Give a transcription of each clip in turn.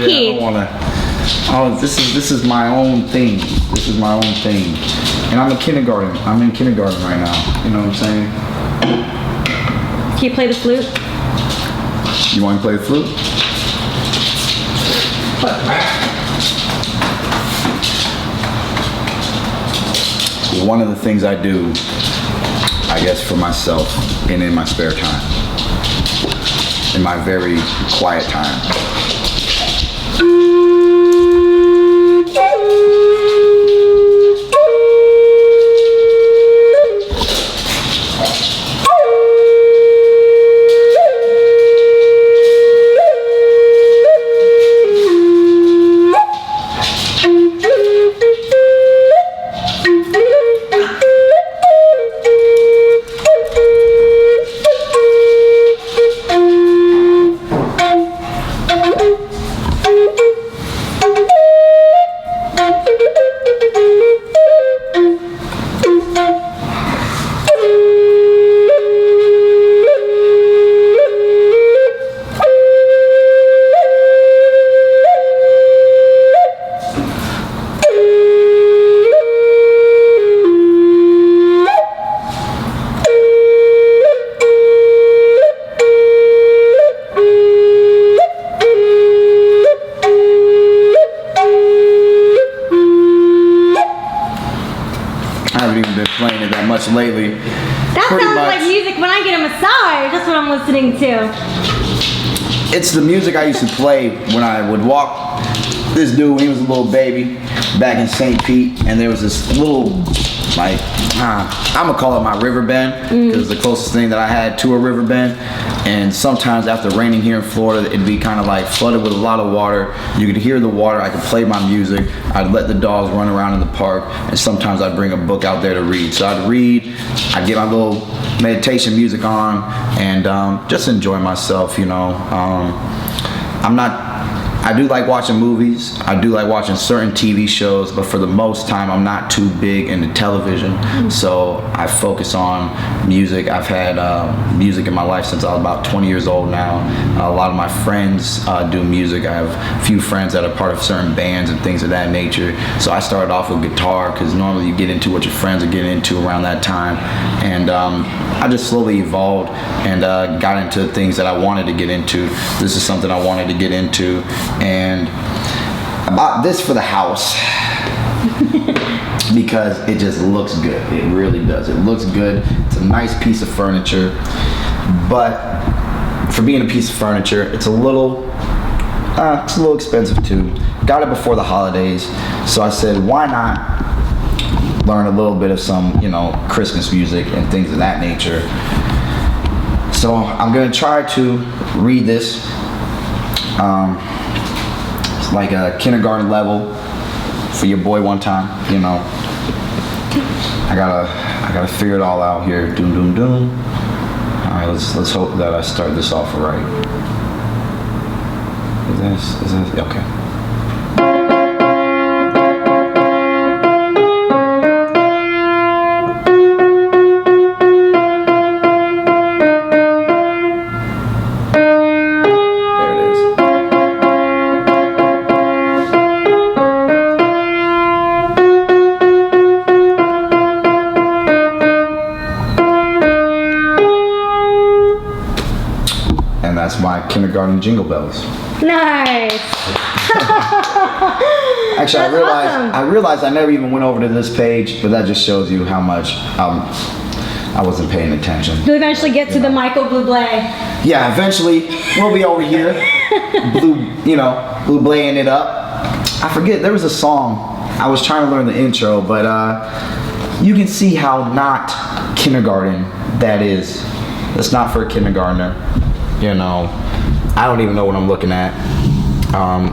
Keith. I don't wanna. Oh, this is my own thing. This is my own thing. And I'm in kindergarten. I'm in kindergarten right now. You know what I'm saying? Can you play the flute? You want to play the flute? One of the things I do, I guess, for myself and in my spare time, in my very quiet time. Playing it that much lately. That sounds like music when I get a massage. That's what I'm listening to. It's the music I used to play when I would walk. This dude, he was a little baby back in St. Pete, and there was this little, like, I'm gonna call it my river bend, because the closest thing that I had to a river bend. And sometimes after raining here in Florida, it'd be kind of like flooded with a lot of water. You could hear the water. I could play my music. I'd let the dogs run around in the park, and sometimes I'd bring a book out there to read. So I'd read, I'd get my little meditation music on, and just enjoy myself, you know. I do like watching movies. I do like watching certain TV shows, but for the most time, I'm not too big into television. So I focus on music. I've had music in my life since I was about 20 years old now. A lot of my friends do music. I have a few friends that are part of certain bands and things of that nature. So I started off with guitar, because normally you get into what your friends are getting into around that time. And I just slowly evolved and got into things that I wanted to get into. This is something I wanted to get into. And I bought this for the house because it just looks good. It really does. It looks good. It's a nice piece of furniture, but for being a piece of furniture, it's a little expensive too. Got it before the holidays, so I said, why not learn a little bit of some, you know, Christmas music and things of that nature. So I'm gonna try to read this. It's like a kindergarten level for your boy one time, you know. I gotta figure it all out here. Doom doom doom. All right, let's hope that I start this off right. Is this okay? That's my kindergarten jingle bells. Nice. Actually, I realized I never even went over to this page, but that just shows you how much I wasn't paying attention. You'll eventually get to the Michael Bublé. Yeah, eventually we'll be over here, Bubléing it up. I forget, there was a song. I was trying to learn the intro, but you can see how not kindergarten that is. It's not for a kindergartner. You know, I don't even know what I'm looking at.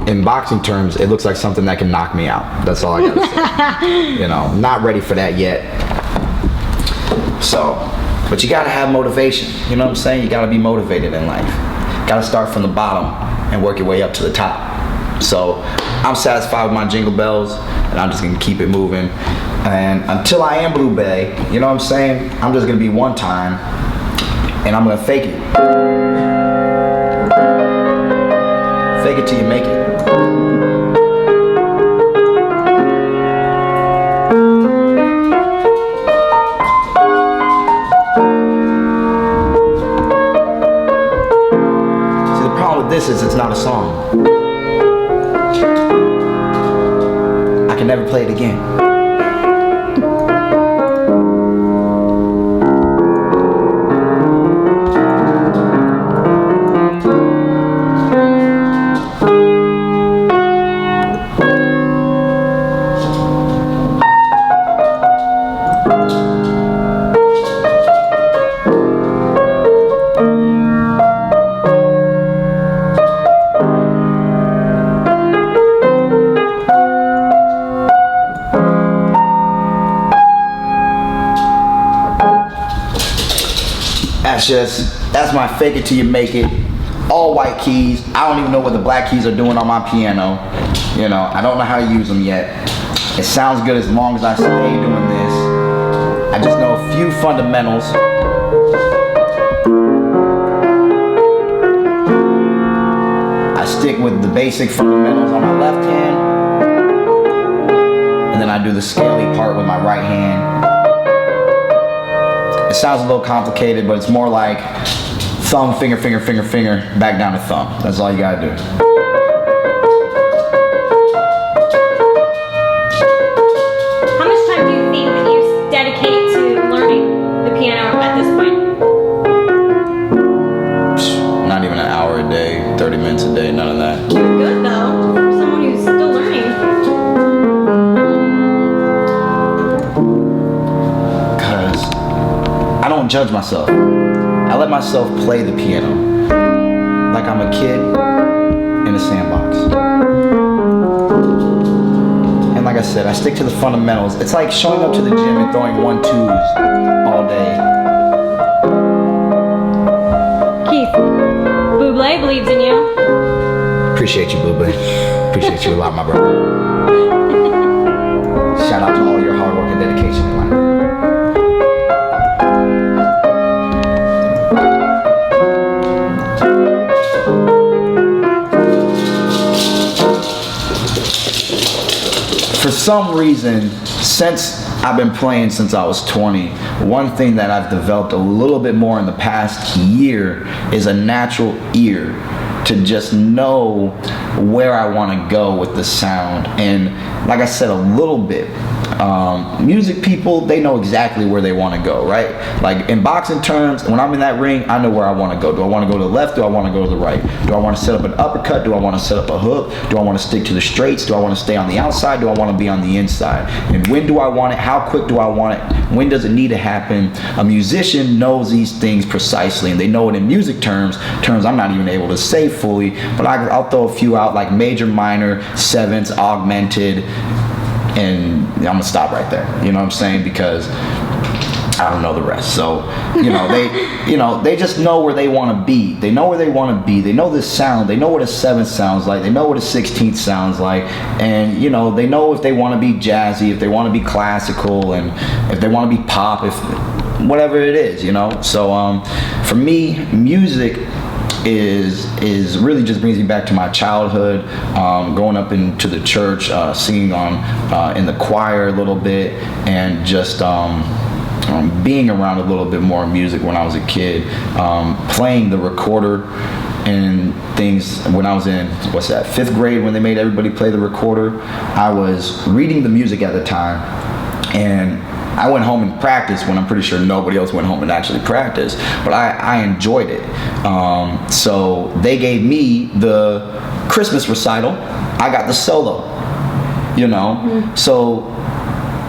In boxing terms, it looks like something that can knock me out. That's all I gotta say. You know, not ready for that yet. So, but you gotta have motivation. You know what I'm saying? You gotta be motivated in life. Gotta start from the bottom and work your way up to the top. So, I'm satisfied with my jingle bells, and I'm just gonna keep it moving. And until I am Blue Bay, you know what I'm saying? I'm just gonna be one time, and I'm gonna fake it. Fake it till you make it. just is, it's not a song. I can never play it again. That's my fake it till you make it. All white keys. I don't even know what the black keys are doing on my piano. You know, I don't know how to use them yet. It sounds good as long as I stay doing this. I just know a few fundamentals. I stick with the basic fundamentals on my left hand, and then I do the scaly part with my right hand. It sounds a little complicated, but it's more like thumb, finger, finger, finger, finger, back down to thumb. That's all you gotta do. How much time do you think that you dedicate to learning the piano at this point? Not even an hour a day, 30 minutes a day, none of that. You're good though, for someone who's still learning. I don't judge myself. I let myself play the piano like I'm a kid in a sandbox. And like I said, I stick to the fundamentals. It's like showing up to the gym and throwing 1-2s all day. Keith, Buble believes in you. Appreciate you, Boo Boo. Appreciate you a lot, my brother. Shout out to all your hard work and dedication in life. For some reason, since I've been playing since I was 20, one thing that I've developed a little bit more in the past year is a natural ear to just know where I want to go with the sound. And like I said, a little bit, music people, they know exactly where they want to go, right? Like in boxing terms, when I'm in that ring, I know where I want to go. Do I want to go to the left? Do I want to go to the right? Do I want to set up an uppercut? Do I want to set up a hook? Do I want to stick to the straights? Do I want to stay on the outside? Do I want to be on the inside? And when do I want it? How quick do I want it? When does it need to happen? A musician knows these things precisely, and they know it in music terms I'm not even able to say fully, but I'll throw a few out, like major, minor, sevenths, augmented, and I'm gonna stop right there. You know what I'm saying? Because I don't know the rest. So, they just know where they want to be. They know where they want to be. They know this sound. They know what a 7th sounds like. They know what a 16th sounds like. And, they know if they want to be jazzy, if they want to be classical, and if they want to be pop, if whatever it is, So, for me, music is really just brings me back to my childhood, going up into the church, singing in the choir a little bit, and just being around a little bit more music when I was a kid, playing the recorder and things when I was in 5th grade, when they made everybody play the recorder. I was reading the music at the time, and I went home and practiced when I'm pretty sure nobody else went home and actually practiced, but I enjoyed it. So they gave me the Christmas recital. I got the solo, So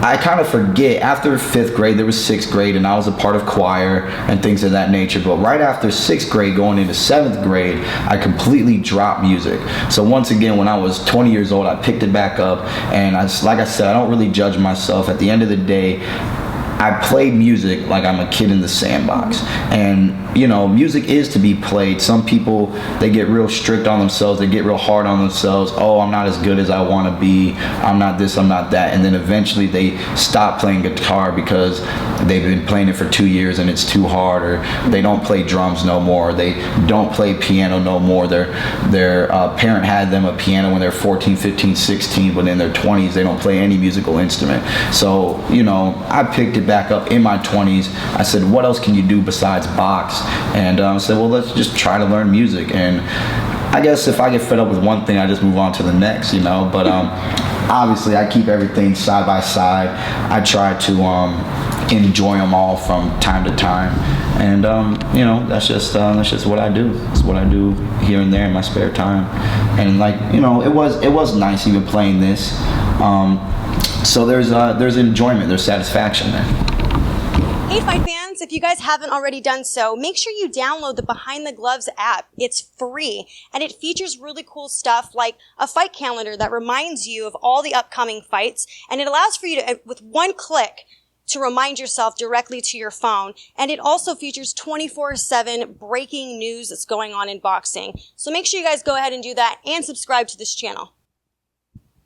I kind of forget, after 5th grade, there was 6th grade, and I was a part of choir and things of that nature. But right after 6th grade, going into 7th grade, I completely dropped music. So once again, when I was 20 years old, I picked it back up. And like I said, I don't really judge myself. At the end of the day, I play music like I'm a kid in the sandbox. And, music is to be played. Some people, they get real strict on themselves. They get real hard on themselves. Oh, I'm not as good as I want to be. I'm not this, I'm not that. And then eventually they stop playing guitar because they've been playing it for 2 years and it's too hard, or they don't play drums no more. They don't play piano no more. Their parent had them a piano when they're 14, 15, 16, but in their 20s, they don't play any musical instrument. So, I picked it back up in my 20s. I said, what else can you do besides box? And I said, well, let's just try to learn music. And I guess if I get fed up with one thing, I just move on to the next, you know. But obviously, I keep everything side by side. I try to enjoy them all from time to time, and you know, that's just what I do. It's what I do here and there in my spare time. And like, you know, it was nice even playing this. So there's enjoyment, there's satisfaction there. Hey Fight fans, if you guys haven't already done so, make sure you download the Behind the Gloves app. It's free, and it features really cool stuff like a fight calendar that reminds you of all the upcoming fights, and it allows for you to, with one click, to remind yourself directly to your phone. And it also features 24/7 breaking news that's going on in boxing. So make sure you guys go ahead and do that and subscribe to this channel.